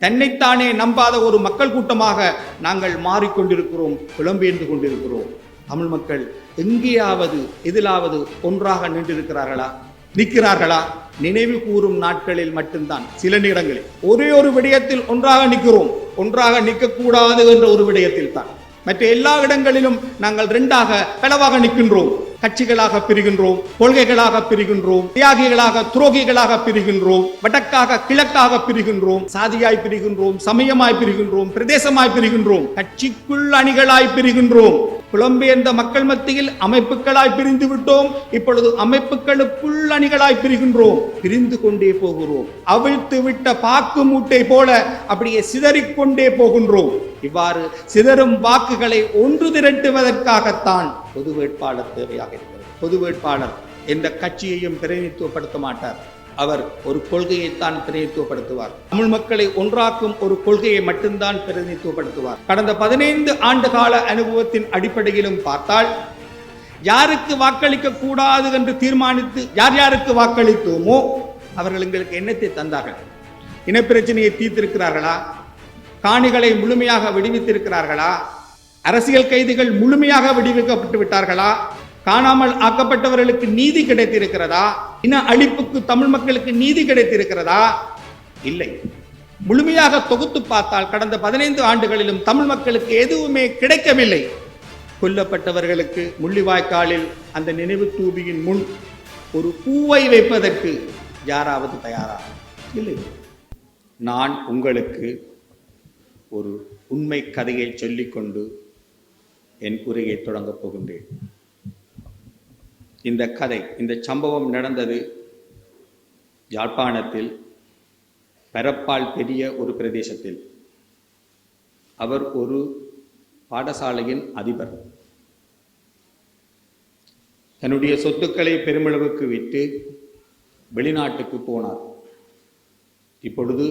தன்னைத்தானே நம்பாத ஒரு மக்கள் கூட்டமாக நாங்கள் மாறிக்கொண்டிருக்கிறோம், புலம்பெயர்ந்து கொண்டிருக்கிறோம். தமிழ் மக்கள் எங்கேயாவது எதிலாவது ஒன்றாக நிற்கிறார்களா? நினைவு கூறும் நாட்களில் மட்டும்தான், சில நேரங்களில் ஒரே ஒரு விடயத்தில் ஒன்றாக நிற்கிறோம். ஒன்றாக நிற்கக்கூடாது என்ற ஒரு விடயத்தில் தான். மற்ற எல்லா இடங்களிலும் நாங்கள் ரெண்டாக பலவாக நிற்கின்றோம். கட்சிகளாக பிரிகின்றோம், கொள்கைகளாக பிரிகின்றோம், தியாகிகளாக துரோகிகளாக பிரிகின்றோம், வடக்காக கிழக்காக பிரிகின்றோம், சாதியாய் பிரிகின்றோம், சமயமாய் பிரிகின்றோம், பிரதேசமாய் பிரிகின்றோம், கட்சிக்குள் அணிகளாய் பிரிகின்றோம். புலம்பெயர்ந்த மக்கள் மத்தியில் அமைப்புகளாய் பிரிந்து விட்டோம். இப்பொழுது அமைப்புகளுக்குள் அணிகளாய் பிரிகின்றோம். பிரிந்து கொண்டே போகிறோம். அவிழ்த்து விட்ட பாக்கு மூட்டை போல அப்படியே சிதறிக்கொண்டே போகின்றோம். இவ்வாறு சிதறும் வாக்குகளை ஒன்று திரட்டுவதற்காகத்தான் பொது வேட்பாளர் தேவையாக இருக்கிறது. பொது வேட்பாளர் எந்த கட்சியையும் பிரதிநிதித்துவப்படுத்த மாட்டார். அவர் ஒரு கொள்கையைத்தான் பிரதிநிதித்துவப்படுத்துவார். தமிழ் மக்களை ஒன்றாக்கும் ஒரு கொள்கையை மட்டும்தான் பிரதிநிதித்துவப்படுத்துவார். கடந்த 15 ஆண்டு கால அனுபவத்தின் அடிப்படையிலும் பார்த்தால், யாருக்கு வாக்களிக்க கூடாது என்று தீர்மானித்து யாருக்கு வாக்களித்தோமோ அவர்கள் எங்களுக்கு என்னத்தை தந்தார்கள்? இனப்பிரச்சனையை தீர்த்திருக்கிறார்களா? காணிகளை முழுமையாக விடுவித்திருக்கிறார்களா? அரசியல் கைதிகள் முழுமையாக விடுவிக்கப்பட்டு விட்டார்களா? காணாமல் ஆக்கப்பட்டவர்களுக்கு நீதி கிடைத்திருக்கிறதா? இன அழிப்புக்கு தமிழ் மக்களுக்கு நீதி கிடைத்திருக்கிறதா? இல்லை. முழுமையாக தொகுத்து பார்த்தால் கடந்த 15 ஆண்டுகளிலும் தமிழ் மக்களுக்கு எதுவுமே கிடைக்கவில்லை. கொல்லப்பட்டவர்களுக்கு முள்ளிவாய்க்காலில் அந்த நினைவு தூபியின் முன் ஒரு பூவை வைப்பதற்கு யாராவது தயாரா? இல்லை. நான் உங்களுக்கு ஒரு உண்மை கதையை சொல்லிக்கொண்டு என் உரையை தொடங்கப் போகின்றேன். இந்த கதை, இந்த சம்பவம் நடந்தது யாழ்ப்பாணத்தில் பரப்பால் பெரிய ஒரு பிரதேசத்தில். அவர் ஒரு பாடசாலையின் அதிபர். தன்னுடைய சொத்துக்களை பெருமளவுக்கு விட்டு வெளிநாட்டுக்கு போனார். இப்பொழுது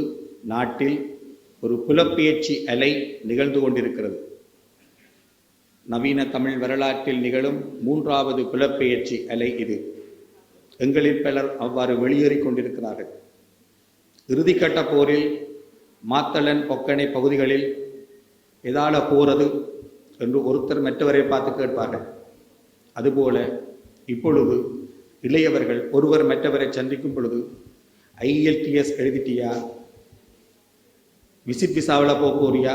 நாட்டில் ஒரு புலப்பெயர்ச்சி அலை நிகழ்ந்து கொண்டிருக்கிறது. நவீன தமிழ் வரலாற்றில் நிகழும் 3வது புலப்பெயர்ச்சி அலை இது. எங்களில் பலர் அவ்வாறு வெளியேறிக் கொண்டிருக்கிறார்கள். இறுதிக்கட்ட போரில் மாத்தளன், பொக்கனை பகுதிகளில் எதால போறது என்று ஒருத்தர் மற்றவரை பார்த்து கேட்பார்கள். அதுபோல இப்பொழுது இளையவர்கள் ஒருவர் மற்றவரை சந்திக்கும் பொழுது IELTS எழுதிட்டியா, விசிட் விசாவில் போறியா,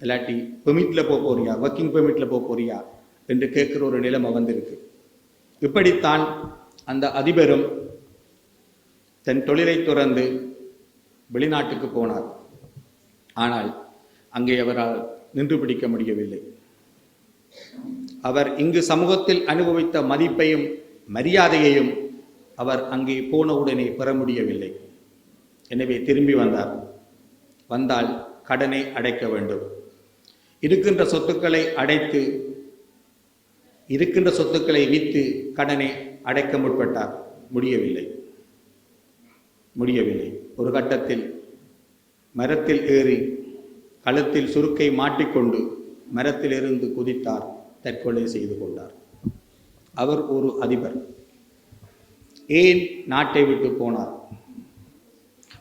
இல்லாட்டி பெர்மிட்டில் போறியா, ஒர்க்கிங் பெர்மிட்டில் போறியா என்று கேட்குற ஒரு நிலைமை வந்திருக்கு. இப்படித்தான் அந்த அதிபரும் தன் தொழிலை துறந்து வெளிநாட்டுக்கு போனார். ஆனால் அங்கே அவரால் நின்று பிடிக்க முடியவில்லை. அவர் இங்கு சமூகத்தில் அனுபவித்த மதிப்பையும் மரியாதையையும் அவர் அங்கே போனவுடனே பெற முடியவில்லை. எனவே திரும்பி வந்தால் கடனை அடைக்க வேண்டும். இருக்கின்ற சொத்துக்களை விற்று கடனை அடைக்க முற்பட்டார். முடியவில்லை. ஒரு கட்டத்தில் மரத்தில் ஏறி கழுத்தில் சுருக்கை மாட்டிக்கொண்டு மரத்திலிருந்து குதித்தார். தற்கொலை செய்து கொண்டார். அவர் ஒரு அதிபர். ஏன் நாட்டை விட்டு போனார்?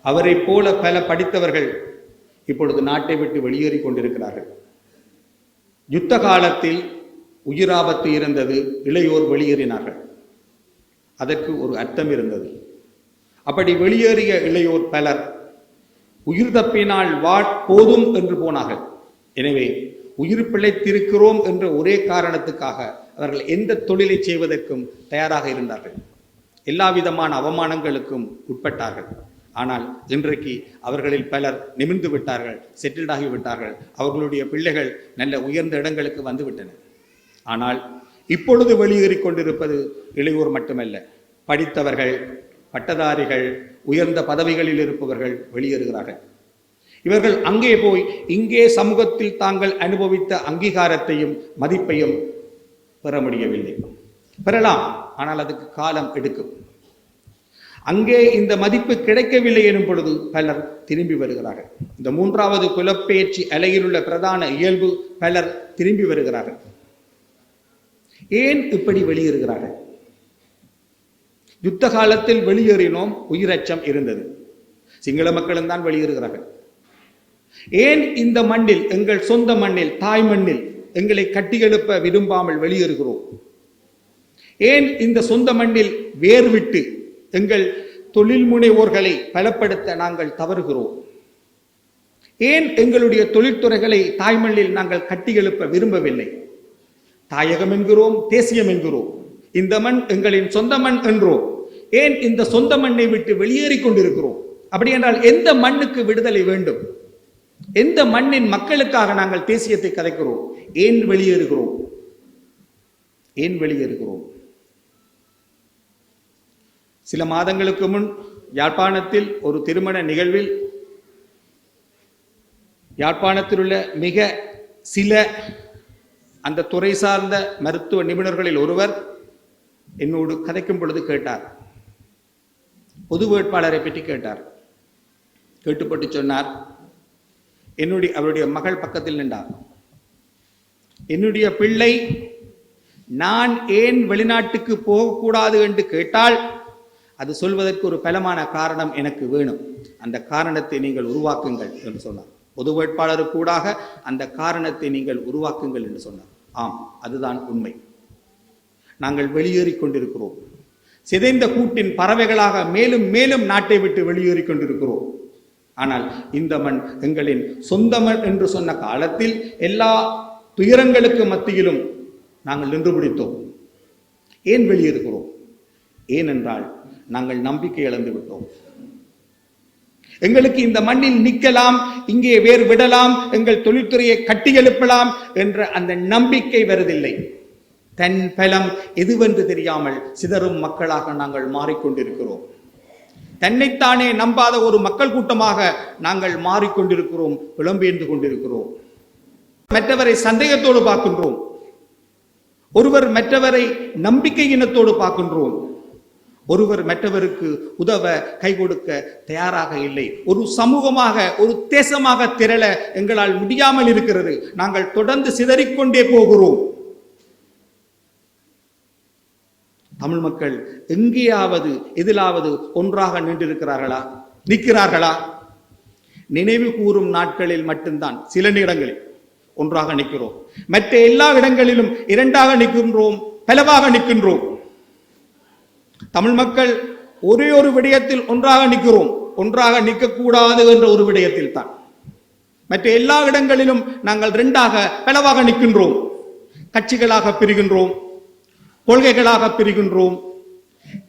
அவரை போல பல படித்தவர்கள் இப்பொழுது நாட்டை விட்டு வெளியேறி கொண்டிருக்கிறார்கள். யுத்த காலத்தில் உயிராபத்து இருந்தது, இளையோர் வெளியேறினார்கள். அதற்கு ஒரு அர்த்தம் இருந்தது. அப்படி வெளியேறிய இளையோர் பலர் உயிர் தப்பினால் போதும் என்று போனார்கள். எனவே உயிர் பிழைத்திருக்கிறோம் என்ற ஒரே காரணத்துக்காக அவர்கள் எந்த தொழிலை செய்வதற்கும் தயாராக இருந்தார்கள். எல்லா விதமான அவமானங்களுக்கும் உட்பட்டார்கள். ஆனால் இன்றைக்கு அவர்களில் பலர் நிமிர்ந்து விட்டார்கள், செட்டில்ட் ஆகிவிட்டார்கள். அவர்களுடைய பிள்ளைகள் நல்ல உயர்ந்த இடங்களுக்கு வந்துவிட்டன. ஆனால் இப்பொழுது வெளியேறிக் கொண்டிருப்பது இளையோர் மட்டுமல்ல, படித்தவர்கள், பட்டதாரிகள், உயர்ந்த பதவிகளில் இருப்பவர்கள் வெளியேறுகிறார்கள். இவர்கள் அங்கே போய் இங்கே சமூகத்தில் தாங்கள் அனுபவித்த அங்கீகாரத்தையும் மதிப்பையும் பெற முடியவில்லை. பெறலாம், ஆனால் அதுக்கு காலம் எடுக்கும். அங்கே இந்த மதிப்பு கிடைக்கவில்லை எனும் பொழுது பலர் திரும்பி வருகிறார்கள். இந்த 3வது புலப்பெயர்ச்சி அலையில் உள்ள பிரதான இயல்பு, பலர் திரும்பி வருகிறார்கள். ஏன் இப்படி வெளியேறுகிறார்கள்? யுத்த காலத்தில் வெளியேறினோம், உயிரச்சம் இருந்தது. சிங்கள மக்களும் தான் வெளியேறுகிறார்கள். ஏன் இந்த மண்ணில், எங்கள் சொந்த மண்ணில், தாய் மண்ணில் எங்களை கட்டியெழுப்ப விரும்பாமல் வெளியேறுகிறோம்? ஏன் இந்த சொந்த மண்ணில் வேர்விட்டு எங்கள் தொழில் முனைவோர்களை பலப்படுத்த நாங்கள் தவறுகிறோம்? ஏன் எங்களுடைய தொழில்துறைகளை தாய்மண்ணில் நாங்கள் கட்டியெழுப்ப விரும்பவில்லை? தாயகம் என்கிறோம், தேசியம் என்கிறோம், இந்த மண் எங்களின் சொந்த மண் என்றோம். ஏன் இந்த சொந்த மண்ணை விட்டு வெளியேறிக் கொண்டிருக்கிறோம்? அப்படி என்றால் எந்த மண்ணுக்கு விடுதலை வேண்டும்? எந்த மண்ணின் மக்களுக்காக நாங்கள் தேசியத்தை கதைக்கிறோம்? ஏன் வெளியேறுகிறோம்? ஏன் வெளியேறுகிறோம்? சில மாதங்களுக்கு முன் யாழ்ப்பாணத்தில் ஒரு திருமண நிகழ்வில் யாழ்ப்பாணத்தில் உள்ள மிக சில அந்த துறை சார்ந்த மருத்துவ நிபுணர்களில் ஒருவர் என்னோடு கதைக்கும் பொழுது கேட்டார். பொது வேட்பாளரை பற்றி கேட்டார். கேட்டுப்பட்டு சொன்னார், அவருடைய மகள் பக்கத்தில் நின்றார். என்னுடைய பிள்ளை நான் ஏன் வெளிநாட்டுக்கு போகக்கூடாது என்று கேட்டால் அது சொல்வதற்கு ஒரு பலமான காரணம் எனக்கு வேணும். அந்த காரணத்தை நீங்கள் உருவாக்குங்கள் என்று சொன்னார். பொது வேட்பாளருக்கு கூடாக அந்த காரணத்தை நீங்கள் உருவாக்குங்கள் என்று சொன்னார். ஆம், அதுதான் உண்மை. நாங்கள் வெளியேறிக் கொண்டிருக்கிறோம். சிதைந்த கூட்டின் பறவைகளாக மேலும் மேலும் நாட்டை விட்டு வெளியேறிக் கொண்டிருக்கிறோம். ஆனால் இந்த மண் எங்களின் சொந்த மண் என்று சொன்ன காலத்தில் எல்லா துயரங்களுக்கு மத்தியிலும் நாங்கள் நின்று பிடித்தோம். ஏன் வெளியேறுகிறோம்? ஏனென்றால் நாங்கள் நம்பிக்கை இழந்து விட்டோம். எங்களுக்கு இந்த மண்ணில் நிற்கலாம், இங்கே வேறு விடலாம், எங்கள் தொழில்துறையை கட்டி எழுப்பலாம் என்ற அந்த நம்பிக்கை வருவதில்லை. தன் பலம் எதுவென்று தெரியாமல் சிதறும் மக்களாக நாங்கள் மாறிக்கொண்டிருக்கிறோம். தன்னைத்தானே நம்பாத ஒரு மக்கள் கூட்டமாக நாங்கள் மாறிக்கொண்டிருக்கிறோம், புலம்பெயர்ந்து கொண்டிருக்கிறோம். மற்றவரை சந்தேகத்தோடு பார்க்கின்றோம். ஒருவர் மற்றவரை நம்பிக்கை இனத்தோடு பார்க்கின்றோம். ஒருவர் மற்றவருக்கு உதவ கை கொடுக்க தயாராக இல்லை. ஒரு சமூகமாக, ஒரு தேசமாக திரள எங்களால் முடியாமல் இருக்கிறது. நாங்கள் தொடர்ந்து சிதறிக்கொண்டே போகிறோம். தமிழ் மக்கள் எங்கேயாவது எதிலாவது ஒன்றாக நின்றிருக்கிறார்களா? நிற்கிறார்களா? நினைவு கூறும் நாட்களில் மட்டும்தான் சில இடங்களில் ஒன்றாக நிற்கிறோம். மற்ற எல்லா இடங்களிலும் இரண்டாக நிற்கின்றோம், பலவாக நிற்கின்றோம். தமிழ் மக்கள் ஒரே ஒரு விடயத்தில் ஒன்றாக நிற்கிறோம், ஒன்றாக நிற்கக்கூடாது என்ற ஒரு விடயத்தில் தான். மற்ற எல்லா இடங்களிலும் நாங்கள் இரண்டாக பலவாக நிற்கின்றோம். கட்சிகளாக பிரிகின்றோம், கொள்கைகளாக பிரிகின்றோம்,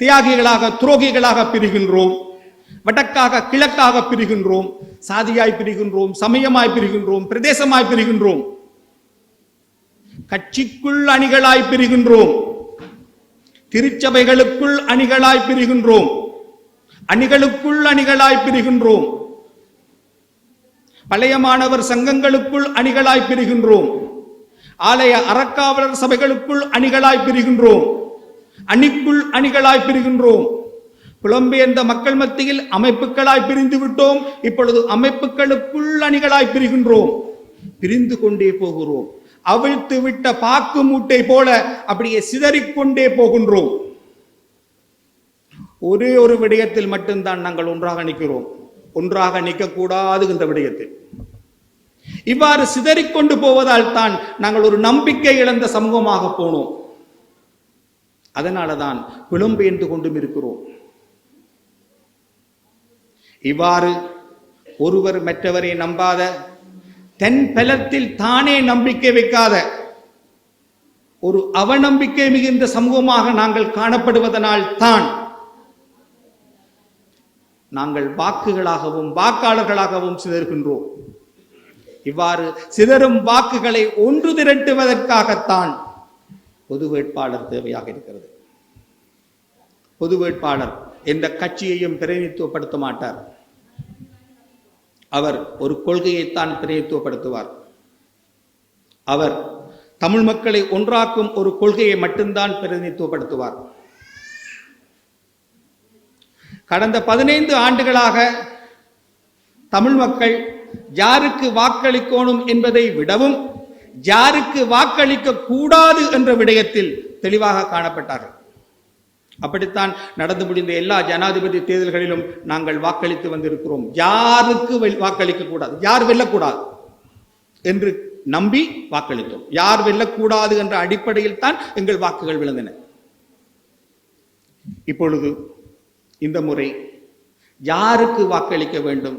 தியாகிகளாக துரோகிகளாக பிரிகின்றோம், வடக்காக கிழக்காக பிரிகின்றோம், சாதியாய் பிரிகின்றோம், சமயமாய் பிரிகின்றோம், பிரதேசமாய் பிரிகின்றோம், கட்சிக்குள் அணிகளாய் பிரிகின்றோம், திருச்சபைகளுக்குள் அணிகளாய் பிரிகின்றோம், அணிகளுக்குள் அணிகளாய் பிரிகின்றோம், பழைய மாணவர் சங்கங்களுக்குள் அணிகளாய் பிரிகின்றோம், ஆலய அறக்காவலர் சபைகளுக்குள் அணிகளாய் பிரிகின்றோம், அணிக்குள் அணிகளாய் பிரிகின்றோம். புலம்பெயர்ந்த மக்கள் மத்தியில் அமைப்புகளாய் பிரிந்து விட்டோம். இப்பொழுது அமைப்புகளுக்குள் அணிகளாய் பிரிகின்றோம். பிரிந்து கொண்டே போகிறோம். அவிழ்த்து விட்ட பாக்கு மூட்டை போல அப்படியே சிதறிக்கொண்டே போகின்றோம். ஒரே ஒரு விடயத்தில் மட்டும்தான் நாங்கள் ஒன்றாக நிற்கிறோம், ஒன்றாக நிற்கக்கூடாது என்ற விடயத்தில். இவ்வாறு சிதறிக்கொண்டு போவதால் தான் நாங்கள் ஒரு நம்பிக்கை இழந்த சமூகமாக போனோம். அதனாலதான் புலம்பெயர்ந்து கொண்டும் இருக்கிறோம். இவ்வாறு ஒருவர் மற்றவரை நம்பாத, தன் பலத்தில் தானே நம்பிக்கை வைக்காத ஒரு அவநம்பிக்கை மிகுந்த சமூகமாக நாங்கள் காணப்படுவதனால் தான் நாங்கள் வாக்குகளாகவும் வாக்காளர்களாகவும் சிதறுகின்றோம். இவ்வாறு சிதறும் வாக்குகளை ஒன்று திரட்டுவதற்காகத்தான் பொது வேட்பாளர் தேவையாக இருக்கிறது. பொது வேட்பாளர் எந்த கட்சியையும் பிரதிநிதித்துவப்படுத்த மாட்டார். அவர் ஒரு கொள்கையைத்தான் பிரதிநிதித்துவப்படுத்துவார். அவர் தமிழ் மக்களை ஒன்றாக்கும் ஒரு கொள்கையை மட்டும்தான் பிரதிநிதித்துவப்படுத்துவார். கடந்த 15 ஆண்டுகளாக தமிழ் மக்கள் யாருக்கு வாக்களிக்கணும் என்பதை விடவும் யாருக்கு வாக்களிக்க கூடாது என்ற விடயத்தில் தெளிவாக காணப்பட்டார்கள். அப்படித்தான் நடந்து முடிந்த எல்லா ஜனாதிபதி தேர்தல்களிலும் நாங்கள் வாக்களித்து வந்திருக்கிறோம். யாருக்கு வாக்களிக்க கூடாது, யார் வெல்லக்கூடாது என்று நம்பி வாக்களித்தோம். யார் வெல்லக்கூடாது என்ற அடிப்படையில் தான் எங்கள் வாக்குகள் விழுந்தன. இப்பொழுது இந்த முறை யாருக்கு வாக்களிக்க வேண்டும்,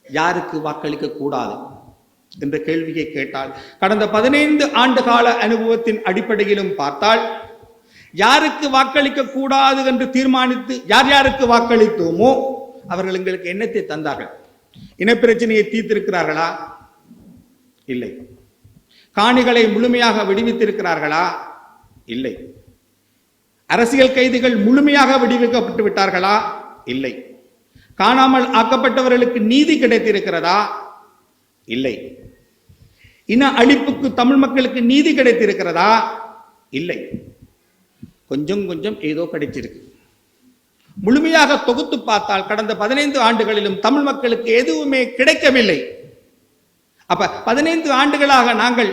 யாருக்கு வாக்களிக்க கூடாது என்ற கேள்வியை கேட்டால், கடந்த 15 ஆண்டு கால அனுபவத்தின் அடிப்படையிலும் பார்த்தால், யாருக்கு வாக்களிக்க கூடாது என்று தீர்மானித்து யார் யாருக்கு வாக்களித்தோமோ அவர்கள் எங்களுக்கு எண்ணத்தை தந்தார்கள். இனப்பிரச்சனையை தீர்த்திருக்கிறார்களா? இல்லை. காணிகளை முழுமையாக விடுவித்திருக்கிறார்களா? இல்லை. அரசியல் கைதிகள் முழுமையாக விடுவிக்கப்பட்டு விட்டார்களா? இல்லை. காணாமல் ஆக்கப்பட்டவர்களுக்கு நீதி கிடைத்திருக்கிறதா? இல்லை. இன அழிப்புக்கு தமிழ் மக்களுக்கு நீதி கிடைத்திருக்கிறதா? இல்லை. கொஞ்சம் கொஞ்சம் ஏதோ கிடைச்சிருக்கு. முழுமையாக தொகுத்து பார்த்தால் கடந்த 15 ஆண்டுகளிலும் தமிழ் மக்களுக்கு எதுவுமே கிடைக்கவில்லை. அப்ப 15 ஆண்டுகளாக நாங்கள்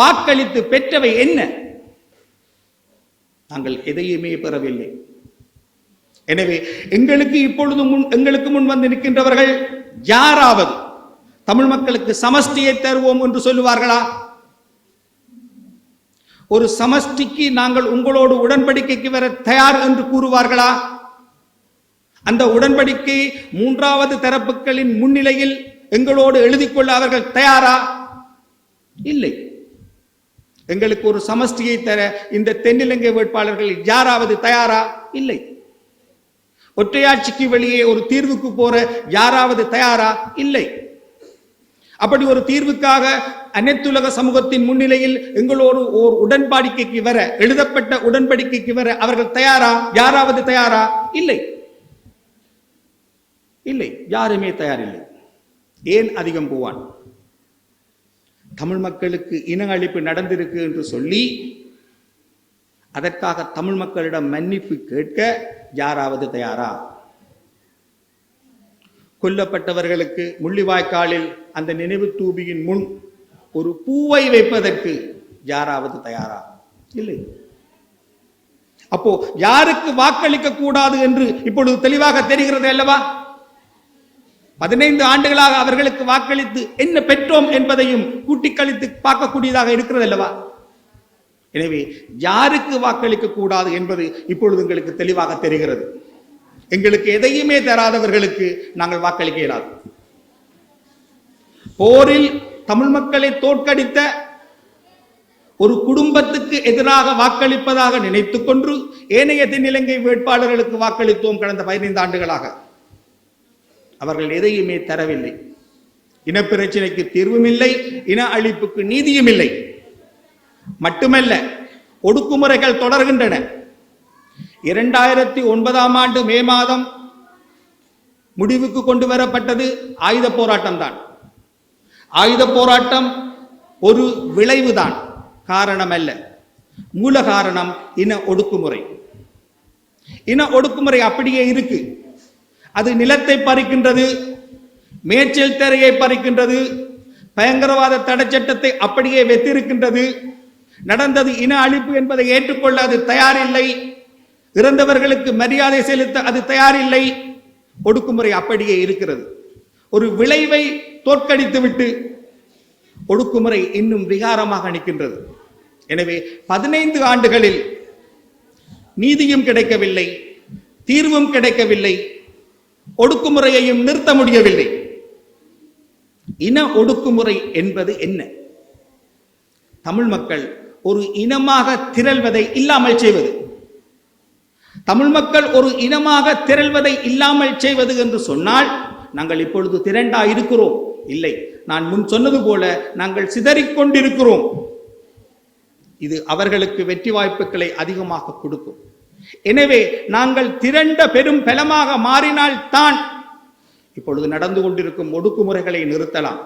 வாக்களித்து பெற்றவை என்ன? நாங்கள் எதையுமே பெறவில்லை. எனவே எங்களுக்கு முன் வந்து நிற்கின்றவர்கள் யாராவது தமிழ் மக்களுக்கு சமஷ்டியை தருவோம் என்று சொல்லுவார்களா? ஒரு சமஷ்டிக்கு நாங்கள் உங்களோடு உடன்படிக்கைக்கு வர தயார் என்று கூறுவார்களா? அந்த உடன்படிக்கை 3வது தரப்புகளின் முன்னிலையில் எங்களோடு எழுதிக்கொள்ள அவர்கள் தயாரா? இல்லை. எங்களுக்கு ஒரு சமஷ்டியை தர இந்த தென்னிலங்கை வேட்பாளர்கள் யாராவது தயாரா? இல்லை. ஒற்றையாட்சிக்கு வெளியே ஒரு தீர்வுக்கு போற யாராவது தயாரா? இல்லை. அப்படி ஒரு தீர்வுக்காக அனைத்துலக சமூகத்தின் முன்னிலையில் எங்களோடு ஓர் உடன்படிக்கைக்கு வர, எழுதப்பட்ட உடன்படிக்கைக்கு வர அவர்கள் தயாரா? யாராவது தயாரா? இல்லை. இல்லை, யாருமே தயாரில்லை. ஏன் அதிகம் போவான்? தமிழ் மக்களுக்கு இன அழிப்பு நடந்திருக்கு என்று சொல்லி அதற்காக தமிழ் மக்களிடம் மன்னிப்பு கேட்க யாராவது தயாரா? கொல்லப்பட்டவர்களுக்கு முள்ளிவாய்க்காலில் அந்த நினைவு தூபியின் முன் ஒரு பூவை வைப்பதற்கு யாராவது தயாரா? இல்லை. அப்போ யாருக்கு வாக்களிக்க கூடாது என்று இப்பொழுது தெளிவாக தெரிகிறது அல்லவா? 15 ஆண்டுகளாக அவர்களுக்கு வாக்களித்து என்ன பெற்றோம் என்பதையும் கூட்டி கழித்து பார்க்கக்கூடியதாக இருக்கிறது அல்லவா? எனவே யாருக்கு வாக்களிக்க கூடாது என்பது இப்பொழுது எங்களுக்கு தெளிவாக தெரிகிறது. எங்களுக்கு எதையுமே தராதவர்களுக்கு நாங்கள் வாக்களிக்க இயலாது. போரில் தமிழ் மக்களை தோற்கடித்த ஒரு குடும்பத்துக்கு எதிராக வாக்களிப்பதாக நினைத்துக் கொண்டு ஏனைய தென்னிலங்கை வேட்பாளர்களுக்கு வாக்களித்தோம் கடந்த 15 ஆண்டுகளாக. அவர்கள் எதையுமே தரவில்லை. இனப்பிரச்சனைக்கு தீர்வும் இல்லை, இன அழிப்புக்கு நீதியும் இல்லை. மட்டுமல்ல, ஒடுக்குமுறைகள் தொடர்கின்றன. 2009ஆம் ஆண்டு மே மாதம் முடிவுக்கு கொண்டு வரப்பட்டது ஆயுத போராட்டம் தான். ஆயுத போராட்டம் ஒரு விளைவுதான், காரணம் அல்ல. மூல காரணம் இன ஒடுக்குமுறை. இன ஒடுக்குமுறை அப்படியே இருக்கு. அது நிலத்தை பறிக்கின்றது, மேய்ச்சல் தரையை பறிக்கின்றது, பயங்கரவாத தடை சட்டத்தை அப்படியே வெத்திருக்கின்றது. நடந்தது இன அழிப்பு என்பதை ஏற்றுக்கொள்ள அது தயாரில்லை. இறந்தவர்களுக்கு மரியாதை செலுத்த அது தயாரில்லை. ஒடுக்குமுறை அப்படியே இருக்கிறது. ஒரு விளைவை தோற்கடித்துவிட்டு ஒடுக்குமுறை இன்னும் விகாரமாக நிற்கின்றது. எனவே 15 ஆண்டுகளில் நீதியும் கிடைக்கவில்லை, தீர்வும் கிடைக்கவில்லை, ஒடுக்குமுறையையும் நிறுத்த முடியவில்லை. இன ஒடுக்குமுறை என்பது என்ன? தமிழ் மக்கள் ஒரு இனமாக திரள்வதை இல்லாமல் செய்வது. தமிழ் மக்கள் ஒரு இனமாக திரள்வதை இல்லாமல் செய்வது என்று சொன்னால் நாங்கள் இப்பொழுது திரண்டா இருக்கிறோம்? இல்லை. நான் முன் சொன்னது போல நாங்கள் சிதறிக்கொண்டிருக்கிறோம். இது அவர்களுக்கு வெற்றி வாய்ப்புகளை அதிகமாக கொடுக்கும். எனவே நாங்கள் திரண்ட பெரும் பலமாக மாறினால் தான் இப்பொழுது நடந்து கொண்டிருக்கும் ஒடுக்குமுறைகளை நிறுத்தலாம்.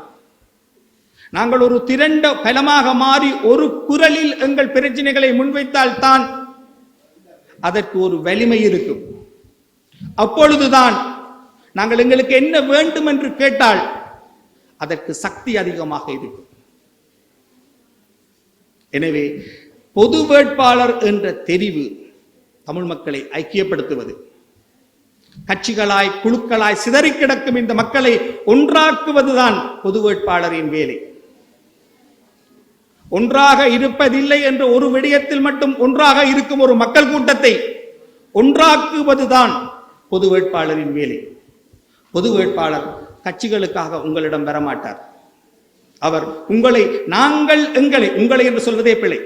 நாங்கள் ஒரு திரண்ட பலமாக மாறி ஒரு குரலில் எங்கள் பிரச்சனைகளை முன்வைத்தால் தான் அதற்கு ஒரு வலிமை இருக்கும். அப்பொழுதுதான் நாங்கள் எங்களுக்கு என்ன வேண்டும் என்று கேட்டால் அதற்கு சக்தி அதிகமாக இருக்கும். எனவே பொது வேட்பாளர் என்ற தெரிவு தமிழ் மக்களை ஐக்கியப்படுத்துவது. கட்சிகளாய் குழுக்களாய் சிதறி கிடக்கும் இந்த மக்களை ஒன்றாக்குவதுதான் பொது வேட்பாளரின் வேலை. ஒன்றாக இருப்பதில்லை என்ற ஒரு விடயத்தில் மட்டும் ஒன்றாக இருக்கும் ஒரு மக்கள் கூட்டத்தை ஒன்றாக்குவதுதான் பொது வேட்பாளரின் வேலை. பொது வேட்பாளர் கட்சிகளுக்காக உங்களிடம் வரமாட்டார். அவர் உங்களை என்று சொல்வதே பிழை.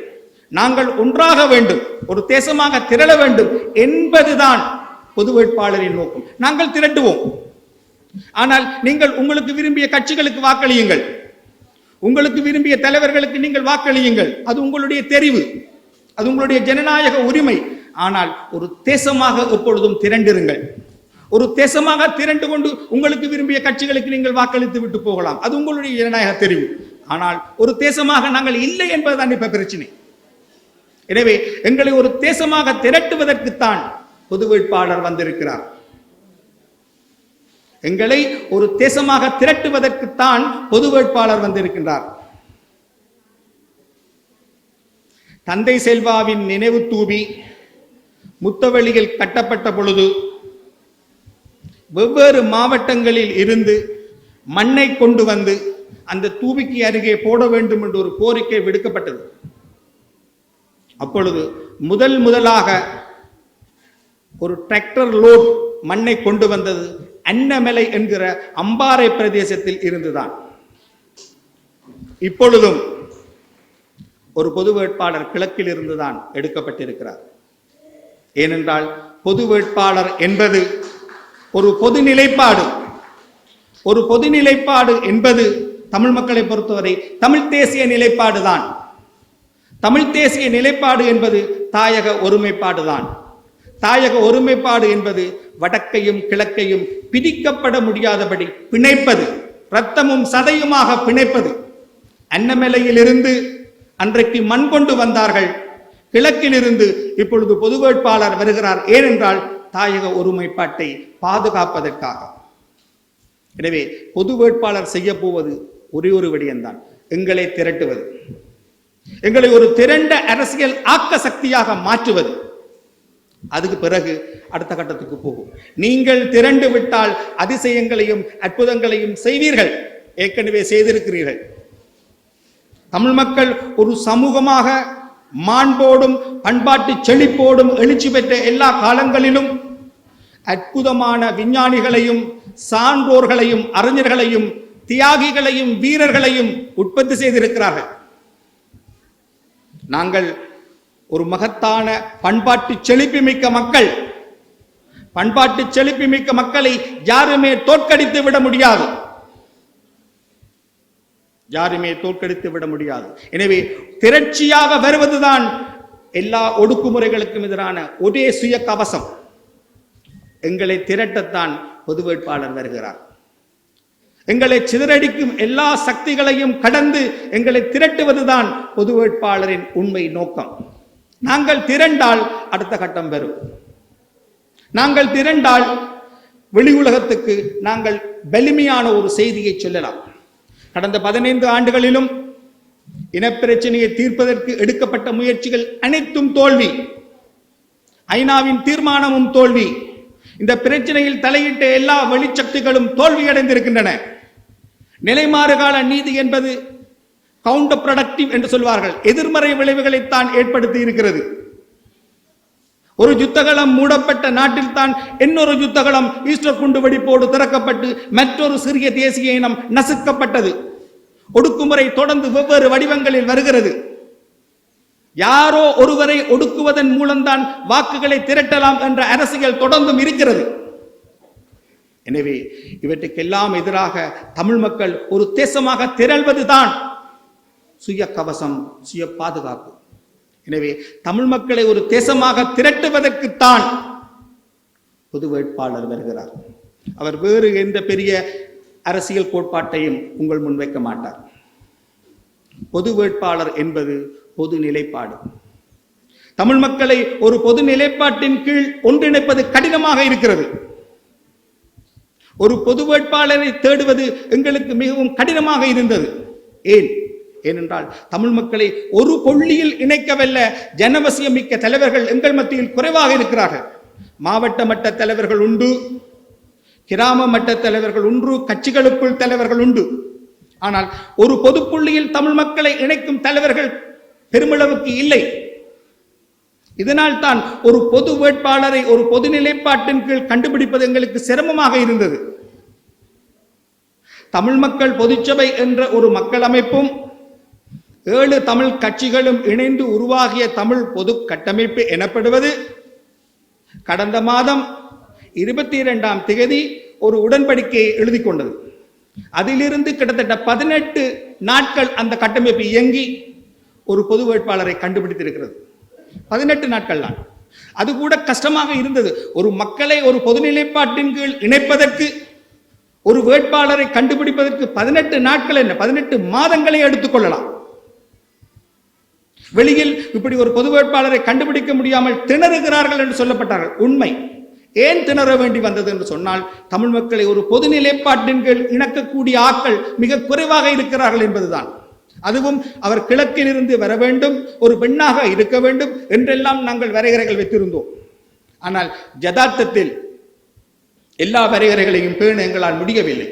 நாங்கள் ஒன்றாக வேண்டும், ஒரு தேசமாக திரள வேண்டும் என்பதுதான் பொது வேட்பாளரின் நோக்கம். நாங்கள் திரட்டுவோம், ஆனால் நீங்கள் உங்களுக்கு விரும்பிய கட்சிகளுக்கு வாக்களியுங்கள், உங்களுக்கு விரும்பிய தலைவர்களுக்கு நீங்கள் வாக்களியுங்கள். அது உங்களுடைய தெரிவு, அது உங்களுடைய ஜனநாயக உரிமை. ஆனால் ஒரு தேசமாக எப்பொழுதும் திரண்டிருங்கள். ஒரு தேசமாக திரண்டு கொண்டு உங்களுக்கு விரும்பிய கட்சிகளுக்கு நீங்கள் வாக்களித்து விட்டு போகலாம், அது உங்களுடைய ஜனநாயக தெரிவு. ஆனால் ஒரு தேசமாக நாங்கள் இல்லை என்பதுதான் இப்ப பிரச்சனை. எனவே எங்களை ஒரு தேசமாக திரட்டுவதற்குத்தான் பொது வேட்பாளர் வந்திருக்கிறார். எங்களை ஒரு தேசமாக திரட்டுவதற்குத்தான் பொது வேட்பாளர் வந்திருக்கின்றார். தந்தை செல்வாவின் நினைவு தூபி முத்தவெளியில் கட்டப்பட்ட பொழுது வெவ்வேறு மாவட்டங்களில் இருந்து மண்ணை கொண்டு வந்து அந்த தூபிக்கு அருகே போட வேண்டும் என்று ஒரு கோரிக்கை விடுக்கப்பட்டது. அப்பொழுது முதலாக ஒரு டிராக்டர் லோட் மண்ணை கொண்டு வந்தது அன்னமலை என்கிற அம்பாறை பிரதேசத்தில் இருந்துதான். இப்பொழுதும் ஒரு பொது வேட்பாளர் கிழக்கில் இருந்துதான் எடுக்கப்பட்டிருக்கிறார். ஏனென்றால் பொது வேட்பாளர் என்பது ஒரு பொது நிலைப்பாடு. ஒரு பொது நிலைப்பாடு என்பது தமிழ் மக்களை பொறுத்தவரை தமிழ் தேசிய நிலைப்பாடு தான். தமிழ் தேசிய நிலைப்பாடு என்பது தாயக ஒருமைப்பாடு தான். தாயக ஒருமைப்பாடு என்பது வடக்கையும் கிழக்கையும் பிரிக்கப்பட முடியாதபடி பிணைப்பது, இரத்தமும் சதையுமாக பிணைப்பது. அன்னமலையிலிருந்து அன்றைக்கு மண் கொண்டு வந்தார்கள், கிழக்கிலிருந்து இப்பொழுது பொது வேட்பாளர் வருகிறார். ஏனென்றால் தாயக ஒருமைப்பாட்டை பாதுகாப்பதற்காக. எனவே பொது வேட்பாளர் செய்ய போவது ஒரே ஒரு விடயம்தான், எங்களை திரட்டுவது, எங்களை ஒரு திரண்ட அரசியல் ஆக்க சக்தியாக மாற்றுவது. அதுக்கு பிறகு அடுத்த கட்டத்துக்கு போகும். நீங்கள் திரண்டு விட்டால் அதிசயங்களையும் அற்புதங்களையும் செய்வீர்கள், ஏற்கனவே செய்திருக்கிறீர்கள். தமிழ் மக்கள் ஒரு சமூகமாக மாண்போடும் பண்பாட்டு செழிப்போடும் எழுச்சி பெற்ற எல்லா காலங்களிலும் அற்புதமான விஞ்ஞானிகளையும் சான்றோர்களையும் அறிஞர்களையும் தியாகிகளையும் வீரர்களையும் உற்பத்தி செய்திருக்கிறார்கள். நாங்கள் ஒரு மகத்தான பண்பாட்டு செழிப்பு மிக்க மக்கள். பண்பாட்டு செழிப்பு மிக்க மக்களை யாருமே தோற்கடித்து விட முடியாது, யாருமே தோற்கடித்து விட முடியாது. எனவே திரட்சியாக வருவதுதான் எல்லா ஒடுக்குமுறைகளுக்கும் எதிரான ஒரே சுய கவசம். எங்களை திரட்டத்தான் பொது வேட்பாளர் வருகிறார். எங்களை சிதறடிக்கும் எல்லா சக்திகளையும் கடந்து எங்களை திரட்டுவதுதான் பொது வேட்பாளரின் உண்மை நோக்கம். நாங்கள் திரண்டால் அடுத்த கட்டம் வரும். நாங்கள் திரண்டால் வெளி உலகத்துக்கு நாங்கள் வலிமையான ஒரு செய்தியை சொல்லலாம். கடந்த 15 ஆண்டுகளிலும் இனப்பிரச்சனையை தீர்ப்பதற்கு எடுக்கப்பட்ட முயற்சிகள் அனைத்தும் தோல்வி. ஐநாவின் தீர்மானமும் தோல்வி. இந்த பிரச்சனையில் தலையிட்ட எல்லா வெளிச்சக்திகளும் தோல்வியடைந்திருக்கின்றன. நிலைமாறுகால நீதி என்பது கவுண்டர் ப்ரொடக்டிவ் என்று சொல்வார்கள், எதிர்மறை விளைவுகளைத்தான் ஏற்படுத்தி இருக்கிறது. ஒரு யுத்தகலம் மூடப்பட்ட நாட்டில் தான் இன்னொரு யுத்தகலம் ஈஸ்டர் குண்டு வெடிப்போடு திறக்கப்பட்டு மற்றொரு சிறிய தேசிய இனம் நசுக்கப்பட்டது. ஒடுக்குமுறை தொடர்ந்து வெவ்வேறு வடிவங்களில் வருகிறது. யாரோ ஒருவரை ஒடுக்குவதன் மூலம்தான் வாக்குகளை திரட்டலாம் என்ற அரசியல் தொடர்ந்தும் இருக்கிறது. எனவே இவற்றுக்கெல்லாம் எதிராக தமிழ் மக்கள் ஒரு தேசமாக திரள்வதுதான் சுய கவசம், சுய பாதுகாப்பு. எனவே தமிழ் மக்களை ஒரு தேசமாக திரட்டுவதற்குத்தான் பொது வேட்பாளர் வருகிறார். அவர் வேறு எந்த பெரிய அரசியல் கோட்பாட்டையும் உங்கள் முன்வைக்க மாட்டார். பொது வேட்பாளர் என்பது பொது நிலைப்பாடு. தமிழ் மக்களை ஒரு பொது நிலைப்பாட்டின் கீழ் ஒன்றிணைப்பது கடினமாக இருக்கிறது. ஒரு பொது வேட்பாளரை தேடுவது எங்களுக்கு மிகவும் கடினமாக இருந்தது. ஏன்? ஏனென்றால் தமிழ் மக்களை ஒரு கொள்ளியில் இணைக்கவல்ல ஜனவசியம் மிக்க தலைவர்கள் எங்கள் மத்தியில் குறைவாக இருக்கிறார்கள். மாவட்ட மட்ட தலைவர்கள் உண்டு, கிராம மட்ட தலைவர்கள் உண்டு, கட்சிகளுக்குள் தலைவர்கள் உண்டு. ஆனால் ஒரு பொதுப்புள்ளியில் தமிழ் மக்களை இணைக்கும் தலைவர்கள் பெருமளவுக்கு இல்லை. இதனால் தான் ஒரு பொது வேட்பாளரை ஒரு பொது நிலைப்பாட்டின் கீழ் கண்டுபிடிப்பது எங்களுக்கு சிரமமாக இருந்தது. தமிழ் மக்கள் பொதுச்சபை என்ற ஒரு மக்கள் அமைப்பும் 7 தமிழ் கட்சிகளும் இணைந்து உருவாகிய தமிழ் பொது கட்டமைப்பு எனப்படுவது கடந்த மாதம் 22ஆம் தேதி ஒரு உடன்படிக்கையை எழுதி கொண்டது. அதிலிருந்து கிட்டத்தட்ட 18 நாட்கள் அந்த கட்டமைப்பு இயங்கி ஒரு பொது வேட்பாளரை கண்டுபிடித்திருக்கிறது. 18 நாட்கள் தான். அது கூட கஷ்டமாக இருந்தது. ஒரு மக்களை ஒரு பொது நிலைப்பாட்டின் கீழ் இணைப்பதற்கு, ஒரு வேட்பாளரை கண்டுபிடிப்பதற்கு 18 நாட்கள் என்ன, 18 மாதங்களை எடுத்துக்கொள்ளலாம். வெளியில் இப்படி ஒரு பொது வேட்பாளரை கண்டுபிடிக்க முடியாமல் திணறுகிறார்கள் என்று சொல்லப்பட்டார்கள். உண்மை. ஏன் திணற வேண்டி வந்தது என்று சொன்னால், தமிழ் மக்களை ஒரு பொது நிலைப்பாட்டின் கீழ் இணக்கக்கூடிய ஆட்கள் மிக குறைவாக இருக்கிறார்கள் என்பதுதான். அதுவும் அவர் கிழக்கிலிருந்து வர வேண்டும், ஒரு பெண்ணாக இருக்க வேண்டும் என்றெல்லாம் நாங்கள் வரையறைகள் வைத்திருந்தோம். ஆனால் யதார்த்தத்தில் எல்லா வரையறைகளையும் பேண எங்களால் முடியவில்லை.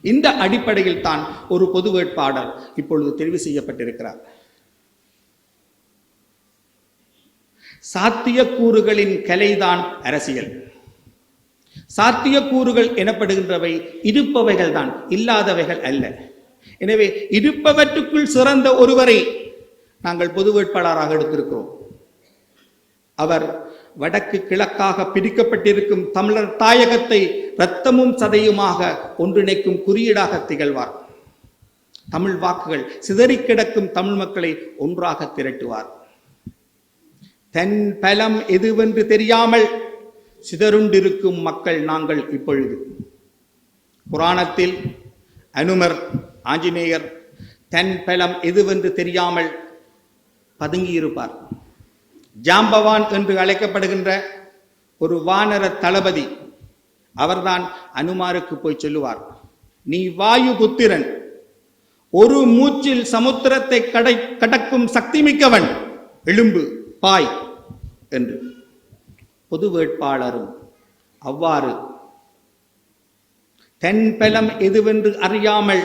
இந்த அடிப்படையில் தான் ஒரு பொது வேட்பாளர் இப்பொழுது தெரிவு செய்யப்பட்டிருக்கிறார். சாத்தியக்கூறுகளின் கலைதான் அரசியல். சாத்தியக்கூறுகள் எனப்படுகின்றவை இருப்பவைகள் தான், இல்லாதவைகள் அல்ல. எனவே இருப்பவற்றுக்குள் சிறந்த ஒருவரை நாங்கள் பொது வேட்பாளராக எடுத்திருக்கிறோம். அவர் வடக்கு கிழக்காக பிரிக்கப்பட்டிருக்கும் தமிழர் தாயகத்தை இரத்தமும் சதையுமாக ஒன்றிணைக்கும் குறியீடாக திகழ்வார். தமிழ் வாக்குகள் சிதறி கிடக்கும் தமிழ் மக்களை ஒன்றாக திரட்டுவார். தன் பலம் எதுவென்று தெரியாமல் சிதறுண்டிருக்கும் மக்கள் நாங்கள் இப்பொழுது. புராணத்தில் அனுமர், ஆஞ்சநேயர் தன் பலம் எதுவென்று தெரியாமல் பதுங்கியிருப்பார். ஜாம்பவான் என்று அழைக்கப்படுகின்ற ஒரு வானர தளபதி, அவர்தான் அனுமாருக்கு போய் சொல்லுவார், நீ வாயு புத்திரன், ஒரு மூச்சில் சமுத்திரத்தை கடக்கும் சக்தி மிக்கவன், எழும்பு பாய் என்று. பொது வேட்பாளரும் அவ்வாறு தன் பலம் எதுவென்று அறியாமல்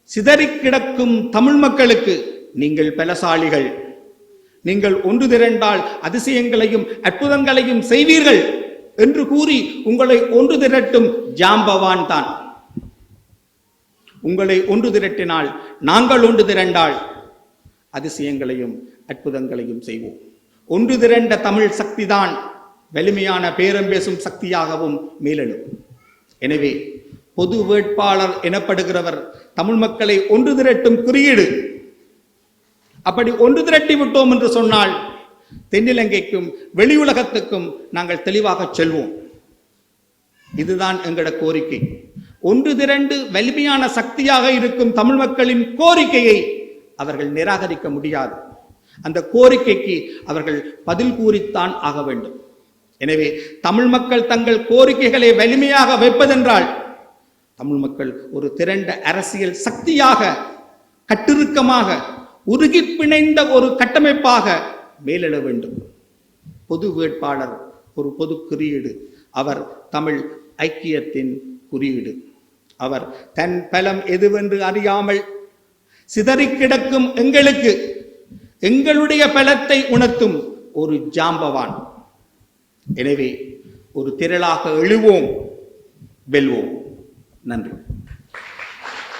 சிதறி கிடக்கும் தமிழ் மக்களுக்கு, நீங்கள் பலசாலிகள், நீங்கள் ஒன்று திரண்டால் அதிசயங்களையும் அற்புதங்களையும் செய்வீர்கள் என்று கூறி உங்களை ஒன்று திரட்டும் ஜாம்பவான் தான். உங்களை ஒன்று திரட்டினால், நாங்கள் ஒன்று திரண்டால் அதிசயங்களையும் அற்புதங்களையும் செய்வோம். ஒன்று திரண்ட தமிழ் சக்தி தான் வலிமையான பேரம் பேசும் சக்தியாகவும் மேலெழும். எனவே பொது வேட்பாளர் எனப்படுகிறவர் தமிழ் மக்களை ஒன்று திரட்டும் குறியீடு. அப்படி ஒன்று திரட்டி விட்டோம் என்று சொன்னால் தென்னிலங்கைக்கும் வெளி உலகத்துக்கும் நாங்கள் தெளிவாக செல்வோம். இதுதான் எங்களோட கோரிக்கை. ஒன்று திரண்டு வலிமையான சக்தியாக இருக்கும் தமிழ் மக்களின் கோரிக்கையை அவர்கள் நிராகரிக்க முடியாது. அந்த கோரிக்கைக்கு அவர்கள் பதில் கூறித்தான் ஆக வேண்டும். எனவே தமிழ் மக்கள் தங்கள் கோரிக்கைகளை வலிமையாக வைப்பதென்றால் தமிழ் மக்கள் ஒரு திரண்ட அரசியல் சக்தியாக, கட்டிருக்கமாக, உருகி பிணைந்த ஒரு கட்டமைப்பாக மேலெழ வேண்டும். பொது வேட்பாளர் ஒரு பொது குறியீடு. அவர் தமிழ் ஐக்கியத்தின் குறியீடு. அவர் தன் பலம் எதுவென்று அறியாமல் சிதறி கிடக்கும் எங்களுக்கு எங்களுடைய பலத்தை உணர்த்தும் ஒரு ஜாம்பவான். எனவே ஒரு திரளாக எழுவோம், வெல்வோம். நன்றி.